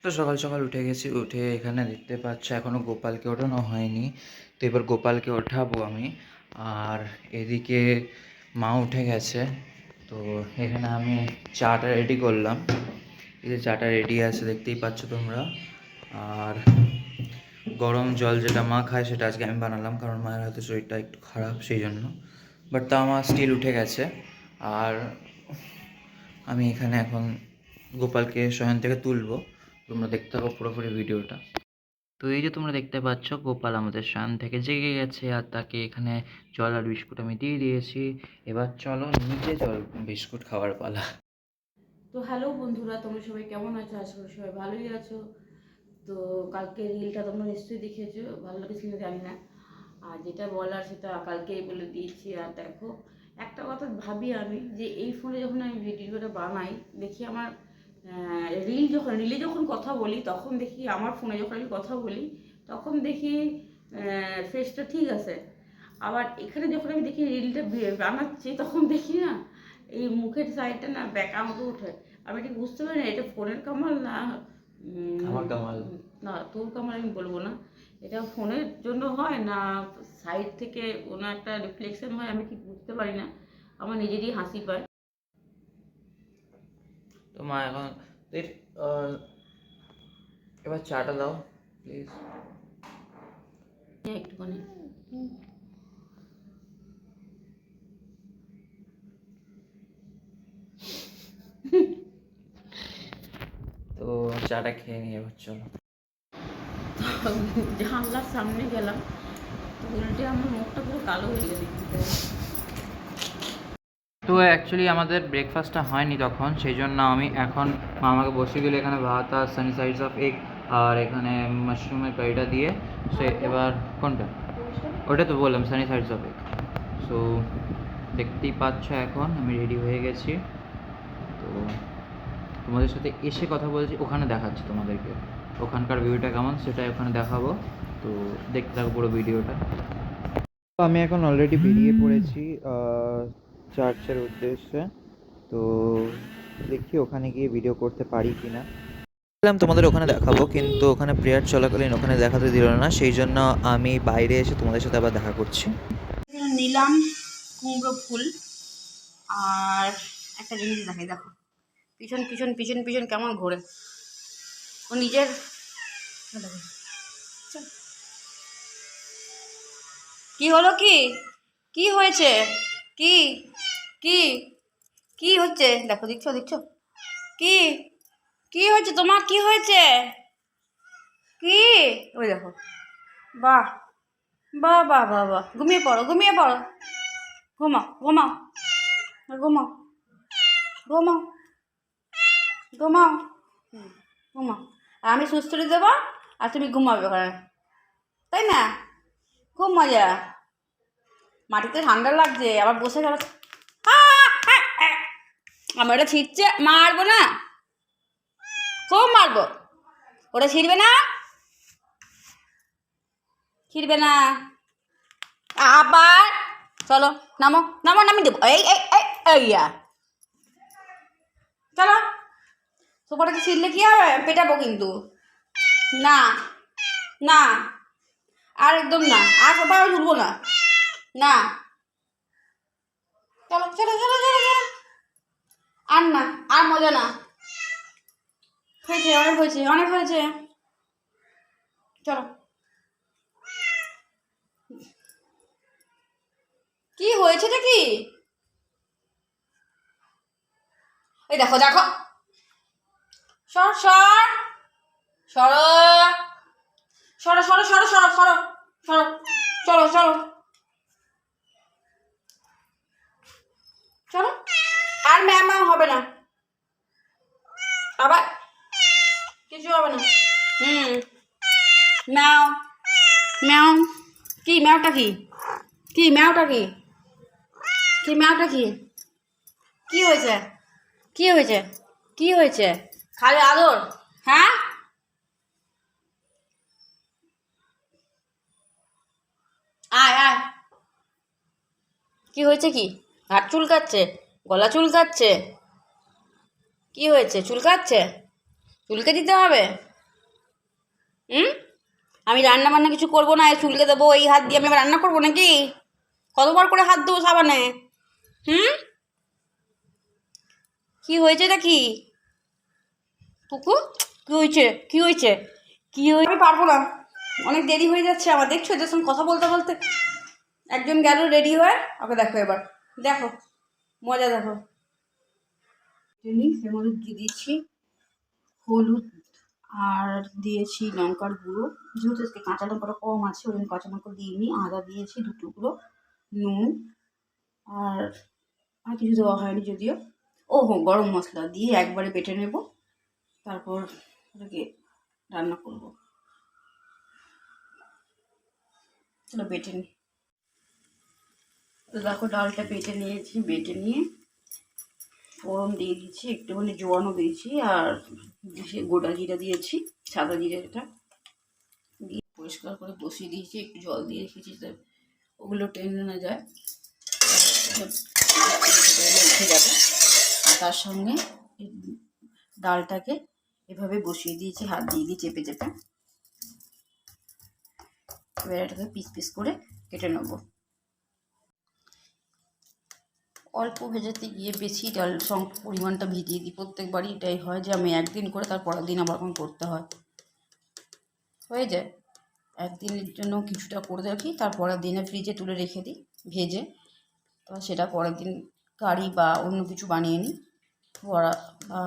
তো সকাল সকাল উঠে গেছি, উঠে এখানে দেখতে পাচ্ছ এখনও গোপালকে ওঠানো হয়নি। তো এবার গোপালকে ওঠাবো আমি। আর এদিকে মা উঠে গেছে। তো এখানে আমি চাটা রেডি করলাম। এই যে চাটা রেডি আছে দেখতেই পাচ্ছ তোমরা। আর গরম জল যেটা মা খায় সেটা আজকে আমি বানালাম, কারণ মায়ের হয়তো শরীরটা একটু খারাপ সেই জন্য। বাট তা মা স্টিল উঠে গেছে। আর আমি এখানে এখন গোপালকে শয়ন থেকে তুলবো। তোমরা দেখতে থাকো পুরোপুরি ভিডিওটা। তো এই যে তোমরা দেখতে পাচ্ছ গোপাল আমাদের শয়ন থেকে জেগে গেছে, আর তাকে এখানে জল আর বিস্কুট আমি দিয়ে দিয়েছি। এবার চলো নিজে জল বিস্কুট খাওয়ার পালা। তো হ্যালো বন্ধুরা, তোমরা সবাই কেমন আছো? আশা করি সবাই ভালোই আছো। তো কালকে রিলটা তোমরা নিশ্চয়ই দেখেছো, ভালো লেগেছে কিনা জানি না। আর যেটা বলার সেটা কালকেই বলে দিয়েছি। আর দেখো, একটা কথা ভাবি আমি, যে এই ফোনে যখন আমি ভিডিওটা বানাই, দেখি আমার রিলে যখন কথা বলি, তখন দেখি আমার ফোনে যখন আমি কথা বলি, তখন দেখি ফেসটা ঠিক আছে। আবার এখানে যখন আমি দেখি রিলটা বানাচ্ছি, তখন দেখি না এই মুখের সাইডটা না বেঁকা মতো ওঠে। আমি ঠিক বুঝতে পারি না এটা ফোনের কামাল না আমার কামাল। না তোর কামাল আমি বলবো না। এটা ফোনের জন্য হয় না সাইড থেকে কোনো একটা রিফ্লেকশন হয়, আমি ঠিক বুঝতে পারি না। আমার নিজেরই হাসি পায়। তো মা এখন আহ, এবার চাটা দাও প্লিজ। একটুখানি তো চাটা খেয়ে নিয়ে এবার চলো। জানলার সামনে গেলাম, তো উল্টে আমার মুখটা পুরো কালো হয়ে গেল। তো অ্যাকচুয়ালি আমাদের ব্রেকফাস্টটা হয়নি তখন, সেই জন্য আমি এখন মা আমাকে বসিয়ে দিল এখানে ভাত আর সানি সাইডস অফ এগ, আর এখানে মাশরুমের কারিটা দিয়ে। সে এবার কোনটা, ওটা তো বললাম Sunny sides of egg. So দেখতেই পাচ্ছ এখন আমি রেডি হয়ে গেছি। তো তোমাদের সাথে এসে কথা বলছি, ওখানে দেখাচ্ছি তোমাদেরকে ওখানকার ভিউটা কেমন সেটা ওখানে দেখাবো। তো দেখতে থাকো পুরো ভিডিওটা। তো আমি এখন অলরেডি বেরিয়ে পড়েছি চার্চের উদ্দেশ্যে। তো দেখি ওখানে গিয়ে ভিডিও করতে পারি কি না। তোমাদের ওখানে দেখাবো, কিন্তু ওখানে প্রেয়ার চলাকালীন ওখানে দেখাতে দিল না, সেই জন্য আমি বাইরে এসে তোমাদের সাথে আবার দেখা করছি। নিলাম কুমড়ো ফুল। আর একটা জিনিস দেখাই, দেখো পিছন পিছন পিছন পিছন কেমন ঘোরে ও নিজের। কি হলো? কি কি হয়েছে? কি কি কি হচ্ছে? দেখো, দেখছো দেখছো কি কি হয়েছে তোমার? কি হয়েছে? কি? ওই দেখো, বাহ বাহ বাহ বাহ বাহ, ঘুমিয়ে পড়ো ঘুমিয়ে পড়ো, ঘুমাও ঘুমাও ঘুমাও ঘুমাও ঘুমাও ঘুমাও। আর আমি সুস্থরি দেবো, আর তুমি ঘুমাবে ওখানে, তাই না? খুব মজা। মাটিতে ঠান্ডা লাগছে, আবার বসে গেল। আমার ওটা ছিঁড়ছে, মারবো না, খুব মারবো। ওটা ছিঁড়বে না, ছিঁড়বে না। আবার চলো, নামো নামো, নামিয়ে দেবো। এই এই এই এইয়া, চলো। সোফাটাকে ছিঁড়লে কি হবে? পেটাবো কিন্তু। না না, আর একদম না, আর সোফা আমি তুলবো না। না, চলো চলো চলো চলো চলো, আর না, আর মজা না। হয়েছে, অনেক হয়েছে, অনেক হয়েছে, চলো। কি হয়েছেটা কি? এই দেখো দেখো, সর সর, সরো সরো সরো সরো সরো সরো সরো, চলো চলো চলো। আর ম্যাম হবে না, আবার কিছু হবে না। ম্যাও ম্যাও, কি ম্যাওটা কি? কি ম্যাওটা কি? কি ম্যাওটা কি? কি হয়েছে? কি হয়েছে? কি হয়েছে? খালি আদর? হ্যাঁ, আয় আয়। কি হয়েছে? কি ঘাট চুলকাচ্ছে, গলা চুলকাচ্ছে? কি হয়েছে? চুলকাচ্ছে, চুলকে দিতে হবে। হুম? আমি রান্না বান্না কিছু করবো না, এই চুলকে দেবো, এই হাত দিয়ে আমি আবার রান্না করবো নাকি? কতবার করে হাত দেবো সাবানে? হুম? কি হয়েছে নাকি পুকু? কি হয়েছে? কি হয়েছে? কি হয়েছে? আমি পারবো না, অনেক দেরি হয়ে যাচ্ছে আমার। দেখছো এদের সঙ্গে কথা বলতে বলতে একজন গেল রেডি হয়ে। ওকে দেখো এবার, দেখো মজা দেখো। এর মধ্যে দিয়ে দিয়েছি হলুদ আর দিয়েছি লঙ্কার গুঁড়ো, যেহেতু আজকে কাঁচা লঙ্কাটা কম আছে ওই জন্য কাঁচা লঙ্কা দিইনি। আদা দিয়েছি 2 টুকরো, নুন আর আর কিছু দেওয়া হয়নি যদিও। ও হো, গরম মশলা দিয়ে একবারে বেটে নেব, তারপর ওটাকে রান্না করব। চলো বেটে নিই। তো দেখো ডালটা বেটে নিয়েছি, বেটে নিয়ে ফোড়ন দিয়ে দিয়েছি, একটুখানি জোয়ানও দিয়েছি আর গোটা জিরা দিয়েছি, সাদা জিরা যেটা দিয়ে পরিষ্কার করে বসিয়ে দিয়েছি। একটু জল দিয়ে রেখেছি ওগুলো টেনে না যায়, উঠে যাবে। আর তার সঙ্গে এই ডালটাকে এভাবে বসিয়ে দিয়েছি, হাত দিয়ে দিয়ে চেপে চেপে। এবার এটাকে পিস পিস করে কেটে নেব। অল্প ভেজাতে গিয়ে বেশি ডাল পরিমাণটা ভিজিয়ে দিই। প্রত্যেকবারই এটাই হয় যে আমি একদিন করে তার পরের দিন আবার করতে হয়, হয়ে যায়। একদিনের জন্য কিছুটা করে রাখি, তারপরের দিনে ফ্রিজে তুলে রেখে দিই ভেজে, এবার সেটা পরের দিন কারি বা অন্য কিছু বানিয়ে নিই। বড়া বা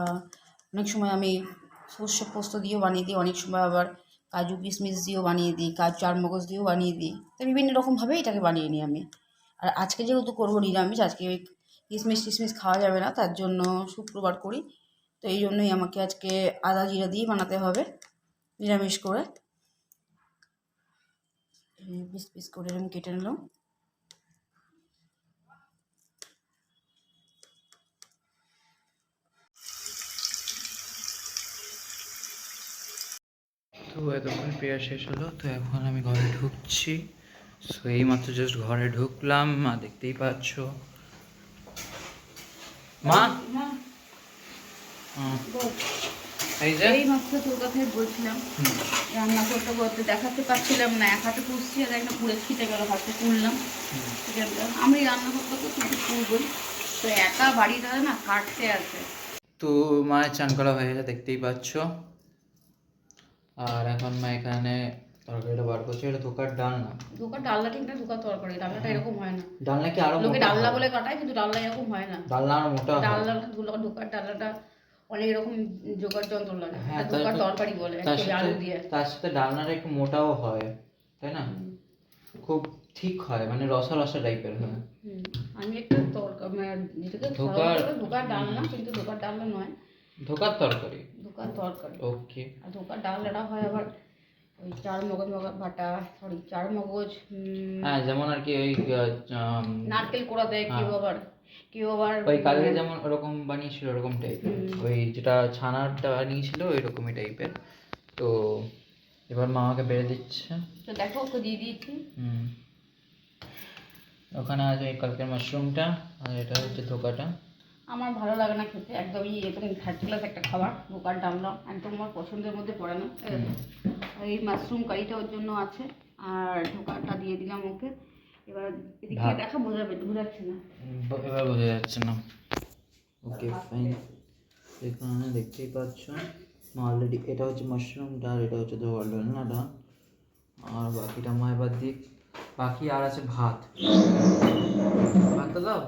অনেক সময় আমি সর্ষে পোস্ত দিয়েও বানিয়ে দিই, অনেক সময় আবার কাজু কিশমিশ দিয়েও বানিয়ে দিই, চারমগজ দিয়েও বানিয়ে দিই। তো বিভিন্ন রকমভাবে এটাকে বানিয়ে নিই আমি। আর আজকে যেহেতু করবো নিরামিষ, আজকে ওই কিশমিশ টিশমিশ খাওয়া যাবে না, তার জন্য শুক্রবার করি, তো এই জন্যই আমাকে আজকে আদা জিরা দিয়ে বানাতে হবে নিরামিষ করে। পিস পিস করে আমি কেটে নিলাম। তো এতক্ষণ প্রেয়ার শেষ হলো, তো এখন আমি ঘরে ঢুকছি। সো এই মাত্র জাস্ট ঘরে ঢুকলাম, মা দেখতেই পাচ্ছ। মা এই যে এই মাত্র তোর কথাই বলছিলাম, রান্না করতে করতে দেখাতে পারছিলাম না, এক হাতে পুষছি আর একটা পুড়ে ছিটে গেল, হাতে পুড়লাম। আমি রান্না করতে করতে একটু পুড়বই, তো একা বাড়িটা না কাটতে আছে। তো মায়ের চান করা হয়ে গেছে দেখতেই পাচ্ছ। আর এখন মা এখানে তরকারিটা বার করছে। এটা ধোকার ডাল না, ধোকার ডালনা ঠিক না, ধোকার তরকারি। ডালনাটা এরকম হয় না। ডালনা কি আরো লোকে মোটা ডালনা হয়? বলে কাটায়, কিন্তু ডালনা এরকম হয় না। ডালনা আরো মোটা হয়। ডালনাটা ধোকার ডালনাটা অনেক রকম জোগাড় যন্ত্র লাগে। হ্যাঁ, ধোকার তরকারি বলে actually, আলু দিয়ে। তার সাথে ডালনাটা একটু মোটাও হয়, তাই না? খুব ঠিক হয়, মানে রসা রসা টাইপের হয়। আমি একটা তরকারি যেটাকে ধোকার ডালনা, কিন্তু ধোকার ডালনা নয়, ধোকার তরকারি। ধোকার তরকারি। ওকে। আর ধোকার ডালনাটা হয় আবার ওই চার মগজ বাটা, সরি চার মগজ, হ্যাঁ, যেমন আর কি ওই নারকেল কোড়া দেয় কেউ আবার, ওই কালকে যেমন ওরকম বানিয়েছিল ওরকম টাইপের, ওই যেটা ছানাটা বানিয়েছিল ওই রকমই টাইপের। তো এবার মা আমাকে বেড়ে দিচ্ছে, তো দেখো ওকে দিয়ে দিয়েছি। ওখানে আছে এই কালকের মাশরুমটা, আর এটা হচ্ছে ধোকাটা। আমার ভালো লাগে না খেতে, একদমই এরকম থার্ড ক্লাস একটা খাবার। ধোকার ডালনা একদম আমার পছন্দের মধ্যে পড়ে না। এই মাশরুম কারিটা ওর জন্য আছে, আর ধোকাটা দিয়ে দিলাম ওকে। এবার এদিকে দেখা বোঝাচ্ছে না, এবার বোঝা যাচ্ছে না। Okay fine. এখানে দেখতেই পাচ্ছ মা অলরেডি, এটা হচ্ছে মাশরুমটা আর এটা হচ্ছে ধোকার ডালনাটা। আর বাকিটা মা এবার দিক। বাকি আর আছে ভাত। ভাতটা দাও।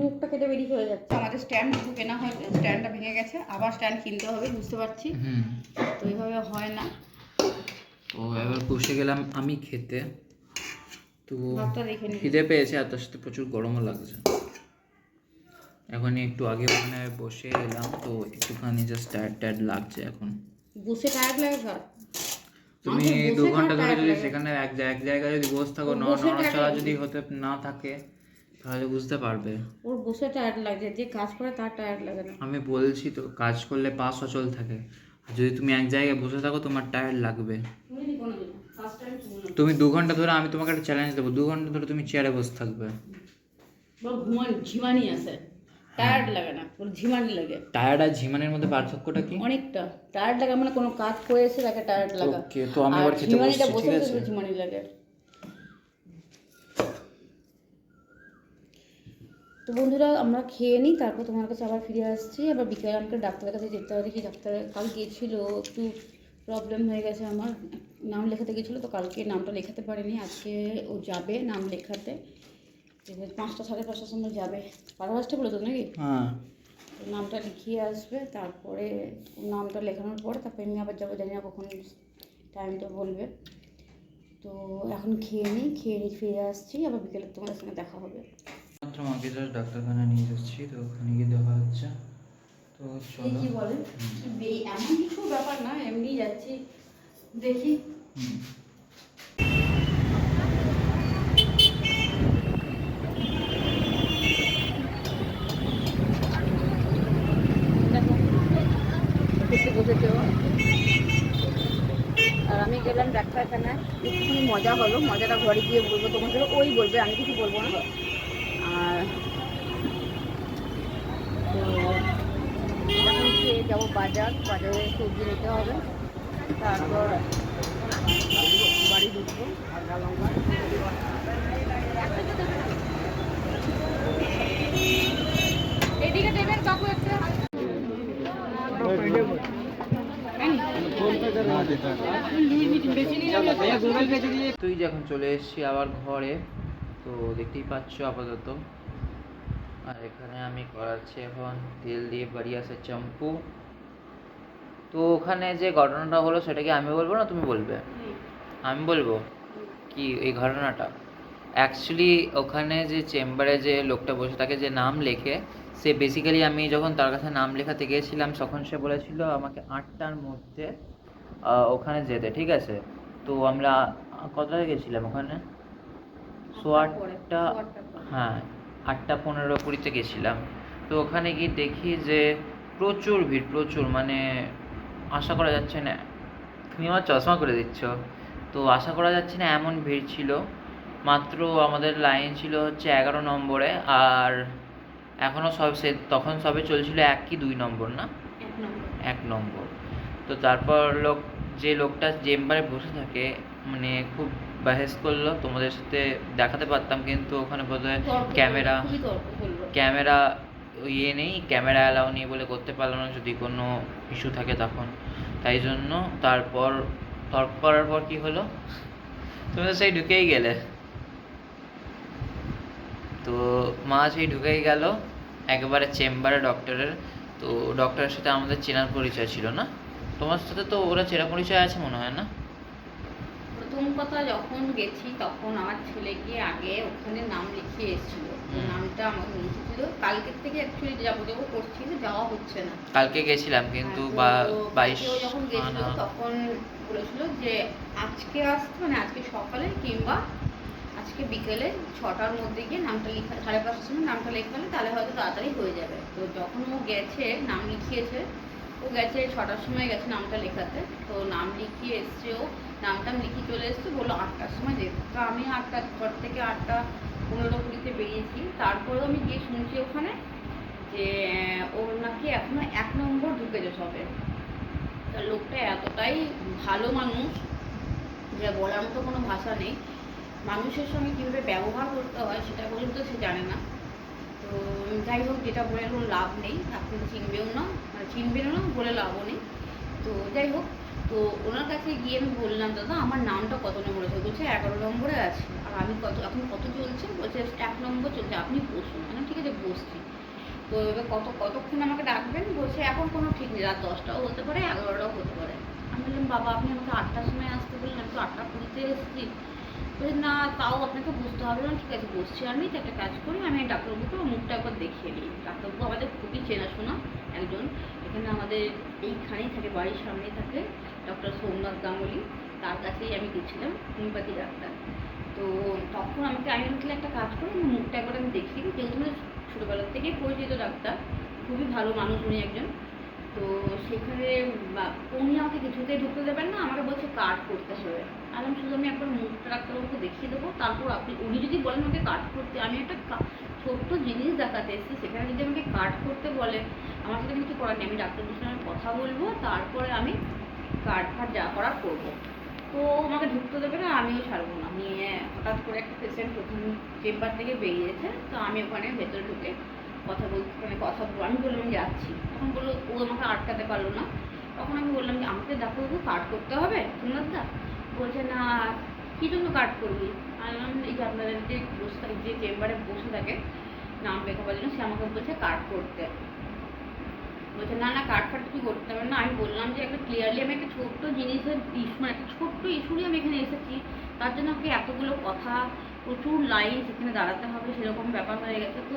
মুখটা কেটে বেরিয়ে চলে যাচ্ছে। আমাদের স্ট্যান্ড কিছু কেনা হয়েছে, স্ট্যান্ডটা ভেঙে গেছে, আবার স্ট্যান্ড কিনতে হবে, বুঝতে পারছি। তো এইভাবে হয় না। তো এবার বসে গেলাম আমি খেতে। তো দেখে নিই। খিদে পেয়েছে আর তার সাথে প্রচুর গরমও লাগছে। এখনই একটু আগে ওখানে বসে এলাম, তো একটুখানি জাস্ট টায়ার্ড লাগছে এখন। বসে টায়ার্ড লাগে কার? তুমি 2 ঘন্টা ধরে যদি সেখানে এক জায়গায় যদি বসে থাকো, নড়াচড়া যদি হতে না থাকে, তাহলে বুঝতে পারবে। ওর বসে টায়ার্ড লাগে, যে কাজ করে তার টায়ার্ড লাগে না। আমি বলছি তো, কাজ করলে পা সচল থাকে, আর যদি তুমি এক জায়গায় বসে থাকো তোমার টায়ার্ড লাগবে। তুমি 2 ঘন্টা ধরে, আমি তোমাকে একটা চ্যালেঞ্জ দেবো, 2 ঘন্টা ধরে তুমি চেয়ারে বসে থাকবে। ঝিমানি আছে। টায়ার্ড লাগে না, পুরো ঝিমানি লাগে। টায়ার্ড আর ঝিমানির মধ্যে পার্থক্যটা কি? অনেকটা টায়ার্ড লাগে, মানে কোনো কাজ করে এসে তাকে টায়ার্ড লাগা। ওকে, তো আমি আর এবার খেতে ঝিমানিটা বসছি, বসে ঠিক বসে আছে? ঝিমানি লাগে। তো বন্ধুরা, আমরা খেয়ে নিই, তারপর তোমার কাছে আবার ফিরে আসছি। আবার বিকেলে আমাকে ডাক্তারের কাছে যেতে হবে, দেখি ডাক্তার কাল গিয়েছিলো, একটু প্রবলেম হয়ে গেছে আমার, নাম লেখাতে গেছিলো, তো কালকে নামটা লেখাতে পারিনি, আজকে ও যাবে নাম লেখাতে। 5টা 5:30টার সময় যাবে, 5:30 বলে তো নাকি? হ্যাঁ। নামটা লিখিয়ে আসবে, তারপরে নামটা লেখানোর পরে তারপরে আমি আবার যাবো, জানি না কখন টাইমটা বলবে। তো এখন খেয়ে নিই, ফিরে আসছি, আবার বিকেলে তোমাদের সঙ্গে দেখা হবে। মাত্র মাকে জাস্ট ডাক্তারখানা নিয়ে যাচ্ছি, তো ওখানে গিয়ে দেখা হচ্ছে। তো চলো। কি বলে, এমন কিছু ব্যাপার না, এমনি যাচ্ছি, দেখি। দেখো বসেছে ও। আর আমি গেলাম ডাক্তারখানায়, একটুখানি মজা হলো, মজাটা ঘরে গিয়ে বলবো তোমাকে, ওই বলবে, আমি কিছু বলবো না। আর তো এখন খেয়ে যাবো বাজারে সবজি নিতে হবে, তারপর বাড়ি ঢুকবো। এদিকে দেবেন কাকু একটা। তুই যে এখন চলে এসেছি আবার ঘরে, তো দেখতেই পাচ্ছ আপাতত। আর এখানে আমি করাচ্ছি এখন তেল দিয়ে বাড়িয়াসের চ্যাম্পু। তো ওখানে যে ঘটনাটা হলো সেটা কি আমি বলবো না তুমি বলবে? আমি বলবো কি এই ঘটনাটা। অ্যাকচুয়ালি ওখানে যে চেম্বারে যে লোকটা বসে থাকে, যে নাম লেখে, সে বেসিক্যালি আমি যখন তার কাছে নাম লেখাতে গিয়েছিলাম তখন সে বলেছিল আমাকে 8টার মধ্যে ওখানে যেতে, ঠিক আছে? তো আমরা কতটায় গেছিলাম ওখানে? 8:15, হ্যাঁ 8:15-20 গেছিলাম। তো ওখানে গিয়ে দেখি যে প্রচুর ভিড়, প্রচুর, মানে আশা করা যাচ্ছে না। তুমি আমার চশমা করে দিচ্ছ। তো আশা করা যাচ্ছে না এমন ভিড় ছিল। মাত্র আমাদের লাইন ছিল হচ্ছে 11 নম্বরে, আর এখনও তখন সবে চলছিল 1 কি 2 নম্বর, না 1 নম্বর। তো তারপর যে লোকটা চেম্বারে বসে থাকে, মানে খুব বাহেস করলো, তোমাদের সাথে দেখাতে পারতাম কিন্তু ওখানে বোধহয় ক্যামেরা নেই, ক্যামেরা অ্যালাউ নেই বলে করতে পারলো না, যদি কোনো ইস্যু থাকে তখন। তাই জন্য তারপর তর্ক করার পর কি হলো, তুমি তো সেই ঢুকেই গেলে। তো মা সেই ঢুকেই গেল একেবারে চেম্বারে ডক্টরের। তো ডক্টরের সাথে আমাদের চেনার পরিচয় ছিল না। তোমার সাথে তো ওরা চেনা পরিচয় আছে মনে হয় না? প্রথম কথা, যখন গেছি তখন আমার ছেলে গিয়ে আগে ওখানে নাম লিখিয়ে এসেছিল, নামটা আমাকে লিখেছিল। কালকের থেকে অ্যাকচুয়ালি যাবো করছিল, যাওয়া হচ্ছে না। কালকে গেছিলাম কিন্তু 22 যখন গেছিল তখন বলেছিল যে আজকে আসতে, মানে আজকে সকালে কিংবা আজকে বিকেলে 6টার মধ্যে গিয়ে নামটা লেখা, 5:30টার সময় নামটা লেখালে তাহলে হয়তো তাড়াতাড়ি হয়ে যাবে। তো যখন ও গেছে, নাম লিখিয়েছে, ও গেছে 6টার সময় গেছে নামটা লেখাতে। তো নাম লিখিয়ে এসছে, ও নামটা লিখিয়ে চলে এসছে, বললো 8টার সময় যেতে। তো আমি ঘর থেকে 8:15-20 বেরিয়েছি। তারপরেও আমি গিয়ে শুনছি ওখানে যে ওর নাকি এখনো 1 নম্বর ঢুকেছে সবে। তা লোকটা এতটাই ভালো মানুষ যে বলার মতো কোনো ভাষা নেই। মানুষের সঙ্গে কীভাবে ব্যবহার করতে হয় সেটা পর্যন্ত সে জানে না। তো যাই হোক, যেটা বলে কোনো লাভ নেই, আপনি চিনবেও না, মানে চিনবেনও না, বলে লাভও নেই। তো যাই হোক, তো ওনার কাছে গিয়ে আমি বললাম, দাদা আমার নামটা কত নম্বরে আছে? বলছে 11 নম্বরে আছে। আর আমি এখন কত চলছে? বলছে 1 নম্বর চলছে, আপনি বসুন। আমি ঠিক আছে বসছি। তো এবার কতক্ষণ আমাকে ডাকবেন? বলছে এখন কোনো ঠিক নেই, রাত 10টাও হতে পারে, 11টাও হতে পারে। আমি বললাম, বাবা আপনি আমাকে 8টার সময় আসতে বললেন, আমি তো 8:20-তে এসেছি। বলছে না, তাও আপনাকে বুঝতে হবে না। ঠিক আছে বসছি আমি, তো একটা কাজ করি, আমি ডাক্তারবাবুকে মুখটা একবার দেখিয়ে নিই। ডাক্তারবাবু আমাদের খুবই চেনাশোনা একজন, এখানে আমাদের এইখানেই থাকে, বাড়ির সামনেই থাকে, ডক্টর সোমনাথ গাঙ্গুলি। তার কাছেই আমি গেছিলাম, হোমিওপ্যাথি ডাক্তার। তো তখন আমি বলছিলাম একটা কাজ করি, আমি মুখটা একবার আমি দেখিয়ে দিই, যেহেতু মানে ছোটোবেলার থেকেই পরিচিত ডাক্তার, খুবই ভালো মানুষ উনি একজন। তো সেখানে উনি আমাকে কিছুতেই ঢুকতে দেবেন না, আমাকে বলছে কার্ড করতে হবে। আর আমি শুধু একবার মুখটা ডাক্তারবাবুকে দেখিয়ে দেবো, তারপর উনি যদি বলেন আমাকে কার্ড করতে, আমি একটা ছোট্ট জিনিস দেখাতে এসেছি, সেখানে যদি আমাকে কাট করতে বলে আমার সাথে কিছু করার নেই। আমি ডাক্তারদের সঙ্গে কথা বলবো, তারপরে আমি কাট ফাট যা করার করবো। তো আমাকে ঢুকতে দেবে না, আমিও ছাড়বো না। নিয়ে হঠাৎ করে একটা পেশেন্ট প্রথম চেম্বার থেকে বেরিয়েছে, তো আমি ওখানে ভেতরে ঢুকে কথা বলতে আমি বললাম আমি যাচ্ছি। তখন বললো, ও আমাকে আটকাতে পারলো না। তখন আমি বললাম যে আমাকে ডাক্তারবাবু কাট করতে হবে সোমনাথদা? বলছে না, কী জন্য কাট করবি? আমি বললাম এই যে আপনাদের যে যে চেম্বারে বসে থাকে নাম লেখাবার জন্য, সে আমাকে বলছে কাট করতে। বলছে না না, কাট ফাট কিছু করতে হবে না। আমি বললাম যে একটা ক্লিয়ারলি আমি একটা ছোট্ট জিনিসের ইস্যু, মানে একটা ছোট্ট ইস্যুরই আমি এখানে এসেছি, তার জন্য আমাকে এতগুলো কথা, প্রচুর লাইন সেখানে দাঁড়াতে হবে, সেরকম ব্যাপার হয়ে গেছে। তো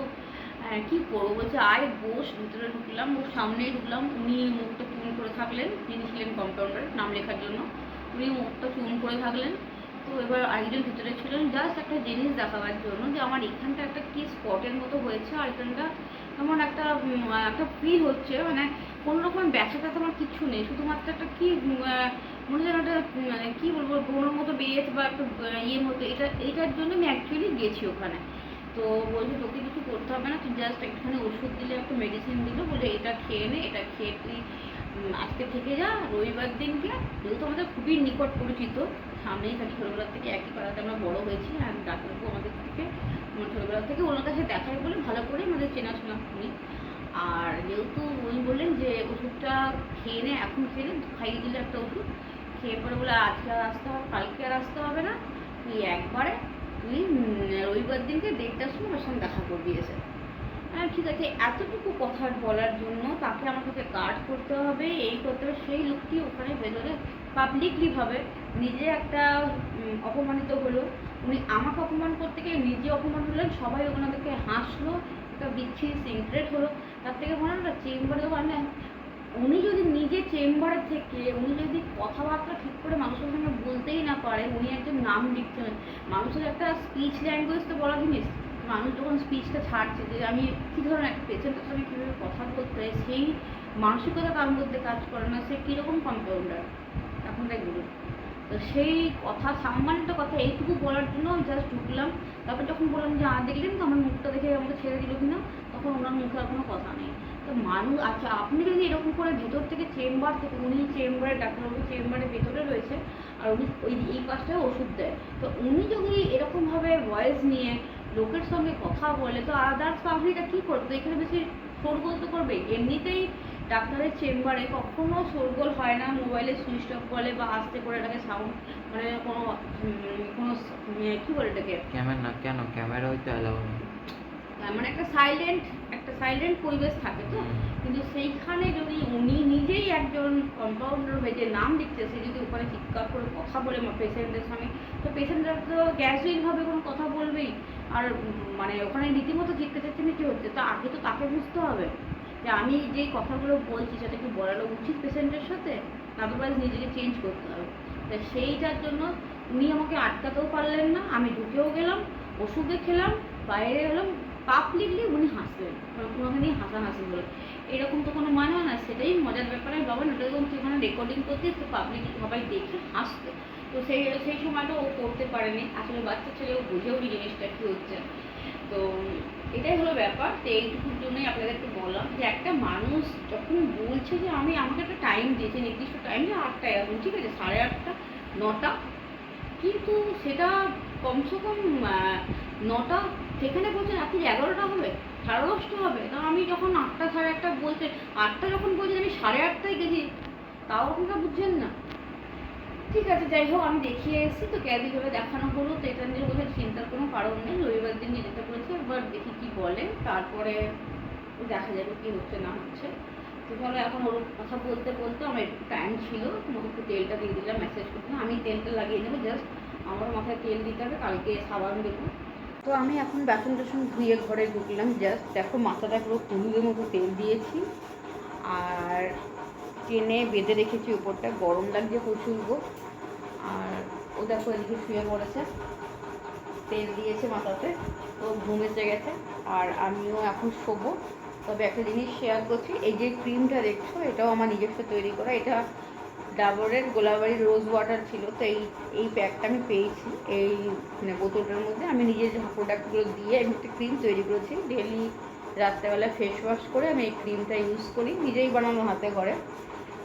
কী করবো? বলছে আয় বস। ভিতরে ঢুকলাম, ওর সামনেই ঢুকলাম। উনি মুখটা চুন করে থাকলেন, যিনি ছিলেন কম্পাউন্ডার নাম লেখার জন্য, উনি মুখটা চুন করে থাকলেন। তো এবার আরেকজন ভিতরে ছিলেন জাস্ট একটা জিনিস দেখাবার জন্য যে আমার এখানটা একটা কি স্পটের মতো হয়েছে, আর এখানটা এমন একটা একটা ফিল হচ্ছে, মানে কোনো রকম ব্যথা ট্যাথা আমার কিচ্ছু নেই, শুধুমাত্র একটা কি মনে যেন একটা মানে কী বলবো ব্রণের মতো বেরিয়েছে বা একটা ইয়ের মতো। এইটার জন্য আমি অ্যাকচুয়ালি গেছি ওখানে। তো বলছে তোকে কিছু করতে হবে না, তুই জাস্ট একটুখানি ওষুধ দিলে, একটা মেডিসিন দিল, বলে এটা খেয়ে নে, এটা খেয়ে তুই আজকে থেকে যা, রবিবার দিনকে। যেহেতু আমাদের খুবই নিকট পরিচিত, সামনেই থাকি, ছোটোবেলার থেকে একই পাড়াতে আমরা বড়ো হয়েছি, আর ডাক্তারবাবু আমাদের থেকে ছোটোবেলা থেকে ওনার কাছে দেখাই বলে ভালো করে আমাদের চেনাশোনা উনি। আর যেহেতু উনি বললেন যে ওষুধটা খেয়ে নে, এখন খেয়ে নে, খাইয়ে দিলে একটা ওষুধ খেয়ে পরে, বলে আজকে আর আসতে হবে, কালকে আর আসতে হবে না, তুই একবারে তুই রবিবার দিনকে 1:30টার সময় আমার সঙ্গে দেখা করবি এসে। হ্যাঁ ঠিক আছে। এতটুকু কথা বলার জন্য তাকে আমার সাথে কাজ করতে হবে, এই করতে হবে। সেই লোকটি ওখানে ভেতরে পাবলিকলিভাবে নিজে একটা অপমানিত হলো। উনি আমাকে অপমান করতে গিয়ে নিজে অপমান হলেন, সবাই ওনাদেরকে হাসলো, একটা বিচ্ছিরি সিক্রেট হলো। তার থেকে মনে হয় চেম্বারে মানে উনি যদি নিজে চেম্বারে থেকে উনি যদি কথাবার্তা ঠিক করে মানুষের সঙ্গে বলতেই না পারে, উনি একজন নাম লিখছেন। মানুষের একটা স্পিচ ল্যাঙ্গুয়েজ তো বড় জিনিস। মানুষ যখন স্পিচটা ছাড়ছে যে আমি কী ধরনের একটা পেশেন্টের সঙ্গে কীভাবে কথা বলতে হয়, সেই মানসিকতা তার মধ্যে কাজ করে না, সে কীরকম কম্পাউন্ডার এখন তাই বলুন। তো সেই কথা, সামান্য কথা এইটুকু বলার জন্য জাস্ট ঢুকলাম। তারপর যখন বললাম যে দেখলেন তো আমার মুখটা দেখে আমাকে ছেড়ে দিল কিনা, তখন ওনার মুখে আর কোনো কথা নেই। তো মানুষ, আচ্ছা আপনি যদি এরকম করে ভেতর থেকে চেম্বার থেকে, উনি চেম্বারে ডাক্তারবাবু চেম্বারের ভেতরে রয়েছে, আর উনি এই পাশটায় ওষুধ দেয়, তো উনি যদি এরকমভাবে ভয়েস নিয়ে লোকের সঙ্গে কথা বলে, তো আদার্স পাবলিকটা কী করবে? এখানে বেশি শোরগোল তো করবে। এমনিতেই ডাক্তারের চেম্বারে কখনো শোরগোল হয় না, মোবাইলে সুইচ অফ বলে বা আস্তে করে এটাকে সাউন্ড, মানে কোনো কোনো কী বলে এটাকে, ক্যামেরা না, কেন ক্যামেরা হইতে অ্যালাউ নেই, মানে একটা সাইলেন্ট পরিবেশ থাকে তো। কিন্তু সেইখানে যদি উনি নিজেই একজন কম্পাউন্ডার হয়ে যে নাম লিখছে, সে যদি ওখানে চিৎকার করে কথা বলে পেশেন্টের সঙ্গে, তো পেশেন্টরা তো গ্যাসুইনভাবে কোনো কথা বলবেই। আর মানে ওখানে রীতিমতো চিৎকার চেঁচামেচি হচ্ছে, তো আগে তো তাকে বুঝতে হবে যে আমি যে কথাগুলো বলছি সেটা কি বলানো উচিত পেশেন্টের সাথে, আদারওয়াইজ নিজেকে চেঞ্জ করতে হবে। তাই সেইটার জন্য উনি আমাকে আটকাতেও পারলেন না। আমি ঢুকেও গেলাম, ওষুধে খেলাম, বাইরে এলাম, পাবলিকলি উনি হাসলেন, ওনাকে নিয়ে হাসাহাসি হলো। এরকম তো কোনো মানে হয় না, সেটাই মজার ব্যাপারে বাবা না, যখন সেখানে রেকর্ডিং করতে তো পাবলিক সবাই দেখে হাসতো। তো সেই সময়টা ও করতে পারেনি, আসলে বাচ্চা ছেলেও বুঝেও নি জিনিসটা কী হচ্ছে। তো এটাই হলো ব্যাপার। তো এইটুকুর জন্যই আপনাদেরকে বললাম যে একটা মানুষ যখন বলছে যে আমাকে একটা টাইম দিয়েছে, নির্দিষ্ট টাইম, যে 8টায় এখন ঠিক আছে, 8:30 9টা, কিন্তু সেটা কমসে কম 9টা, সেখানে বলছেন রাত্রি 11টা হবে, 10:30 হবে। তা আমি যখন 8টা 8:30 বলছে, 8টা যখন বলছেন আমি 8:30টায় গেছি, তাও আপনারা বুঝছেন না। ঠিক আছে, যাই হোক, আমি দেখিয়ে এসেছি তো ক্যাদিভাবে দেখানো হলো, তো এটা নিয়ে বোধহয় চিন্তার কোনো কারণ নেই। রবিবার দিন যেতে বলেছে, এবার দেখি কী বলে, তারপরে দেখা যাবে কী হচ্ছে না হচ্ছে। তো তাহলে এখন ওর কথা বলতে বলতে আমার একটু টাইম ছিল, তোমাকে একটু তেলটা দিয়ে দিলাম, মেসেজ করছিলাম আমি তেলটা লাগিয়ে নেবো, জাস্ট আমার মাথায় তেল দিতে হবে, কালকে সাবান দেবো। তো আমি এখন বাসন টাসন ধুয়ে ঘরে ঢুকলাম, জাস্ট দেখো মাথাটা পুরো হলুদের মতো তেল দিয়েছি, আর টেনে বেঁধে রেখেছি উপরটা, গরম লাগছে প্রচুর গো। আর ও দেখো এদিকে শুয়ে পড়েছে, তেল দিয়েছে মাথাতে, তো ঘুমেছে গেছে, আর আমিও এখন শোবো। তবে একটা জিনিস শেয়ার করছি, এই যে ক্রিমটা দেখছো, এটাও আমার নিজস্ব তৈরি করা। এটা ডাবরের গোলাবাড়ি রোজ ওয়াটার ছিল, তো এই প্যাকটা আমি পেয়েছি এই মানে বোতলটার মধ্যে। আমি নিজের যে প্রোডাক্টগুলো দিয়ে আমি একটা ক্রিম তৈরি করেছি। ডেলি রাত্রেবেলা ফেস ওয়াশ করে আমি এই ক্রিমটা ইউজ করি, নিজেই বানানো হাতে ঘরে।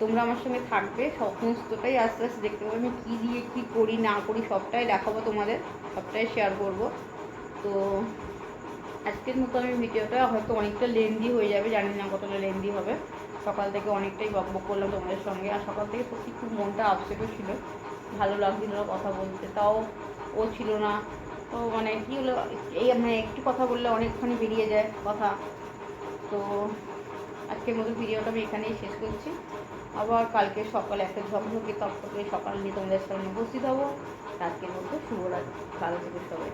তোমরা আমার সঙ্গে থাকবে, সমস্তটাই আস্তে আস্তে দেখতে পাবে আমি কী দিয়ে কী করি না করি সবটাই দেখাবো তোমাদের, সবটাই শেয়ার করব। তো আজকের মতো আমি ভিডিওটা হয়তো অনেকটা লেন্দি হয়ে যাবে, জানি না কতটা লেন্দি হবে। সকাল থেকে অনেকটাই বকবক করলাম তোমাদের সঙ্গে, আর সকাল থেকে সত্যি খুব মনটা আপসেটও ছিল, ভালো লাগছিল না কথা বলতে, তাও ও ছিল না। তো মানে কী হলো, এই মানে একটু কথা বললে অনেকক্ষণই বেরিয়ে যায় কথা। তো আজকের মতো ভিডিওটা আমি এখানেই শেষ করছি। আবার কালকে সকালে একটা ঝকঝকে তকতকে সকাল নিয়ে তোমাদের সামনে উপস্থিত হবো। আজকের মতো শুভরাত্রি, ভালো থেকে সবাই।